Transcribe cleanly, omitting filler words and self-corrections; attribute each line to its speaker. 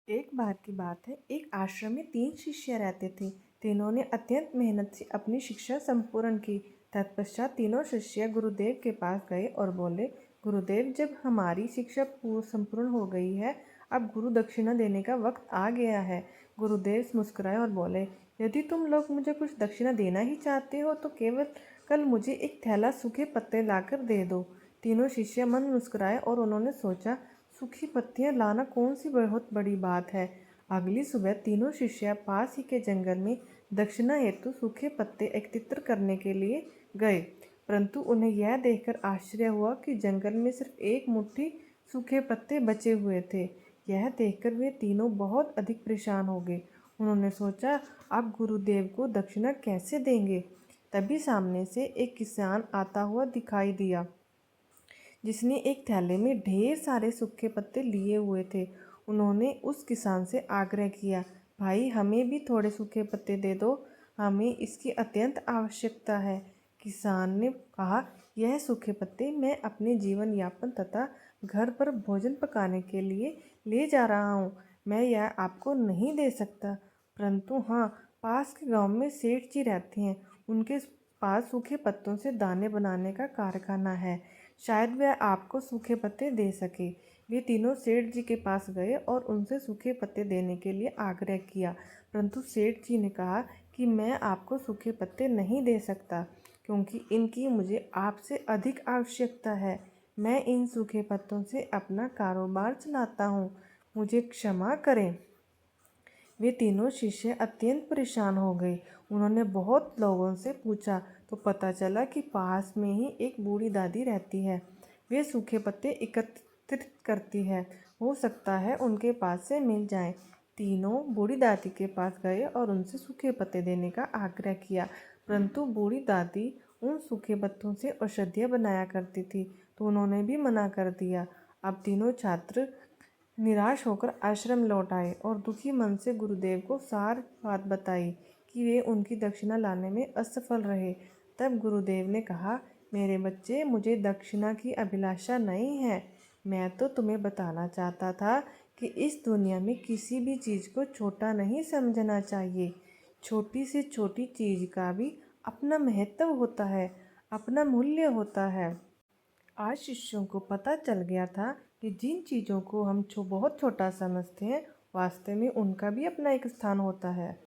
Speaker 1: एक बार की बात है, एक आश्रम में 3 शिष्य रहते थे। तीनों ने अत्यंत मेहनत से अपनी शिक्षा संपूर्ण की। तत्पश्चात तीनों शिष्य गुरुदेव के पास गए और बोले, गुरुदेव, जब हमारी शिक्षा संपूर्ण हो गई है, अब गुरु दक्षिणा देने का वक्त आ गया है। गुरुदेव मुस्कुराए और बोले, यदि तुम लोग मुझे कुछ दक्षिणा देना ही चाहते हो तो केवल कल मुझे एक थैला सूखे पत्ते लाकर दे दो। तीनों शिष्य मन मुस्कुराए और उन्होंने सोचा, सूखी पत्तियां लाना कौन सी बहुत बड़ी बात है। अगली सुबह तीनों शिष्य पास ही के जंगल में दक्षिणा हेतु सूखे पत्ते एकत्रित करने के लिए गए। परंतु उन्हें यह देखकर आश्चर्य हुआ कि जंगल में सिर्फ एक मुट्ठी सूखे पत्ते बचे हुए थे। यह देखकर वे तीनों बहुत अधिक परेशान हो गए। उन्होंने सोचा, अब गुरुदेव को दक्षिणा कैसे देंगे। तभी सामने से एक किसान आता हुआ दिखाई दिया, जिसने एक थैले में ढेर सारे सूखे पत्ते लिए हुए थे। उन्होंने उस किसान से आग्रह किया, भाई, हमें भी थोड़े सूखे पत्ते दे दो, हमें इसकी अत्यंत आवश्यकता है। किसान ने कहा, यह सूखे पत्ते मैं अपने जीवन यापन तथा घर पर भोजन पकाने के लिए ले जा रहा हूँ। मैं यह आपको नहीं दे सकता, परंतु हाँ, पास के गांव में सेठ जी रहते हैं, उनके पास सूखे पत्तों से दाने बनाने का कारखाना है, शायद वह आपको सूखे पत्ते दे सके। वे तीनों सेठ जी के पास गए और उनसे सूखे पत्ते देने के लिए आग्रह किया, परंतु सेठ जी ने कहा कि मैं आपको सूखे पत्ते नहीं दे सकता, क्योंकि इनकी मुझे आपसे अधिक आवश्यकता है। मैं इन सूखे पत्तों से अपना कारोबार चलाता हूँ, मुझे क्षमा करें। वे तीनों शिष्य अत्यंत परेशान हो गए। उन्होंने बहुत लोगों से पूछा तो पता चला कि पास में ही एक बूढ़ी दादी रहती है। वे सूखे पत्ते एकत्रित करती है, हो सकता है उनके पास से मिल जाएं। तीनों बूढ़ी दादी के पास गए और उनसे सूखे पत्ते देने का आग्रह किया, परंतु बूढ़ी दादी उन सूखे पत्तों से औषधियाँ बनाया करती थी, तो उन्होंने भी मना कर दिया। अब तीनों छात्र निराश होकर आश्रम लौट आए और दुखी मन से गुरुदेव को सारी बात बताई कि वे उनकी दक्षिणा लाने में असफल रहे। तब गुरुदेव ने कहा, मेरे बच्चे, मुझे दक्षिणा की अभिलाषा नहीं है। मैं तो तुम्हें बताना चाहता था कि इस दुनिया में किसी भी चीज़ को छोटा नहीं समझना चाहिए। छोटी से छोटी चीज़ का भी अपना महत्व होता है, अपना मूल्य होता है। आज शिष्यों को पता चल गया था कि जिन चीज़ों को हम बहुत छोटा समझते हैं, वास्तव में उनका भी अपना एक स्थान होता है।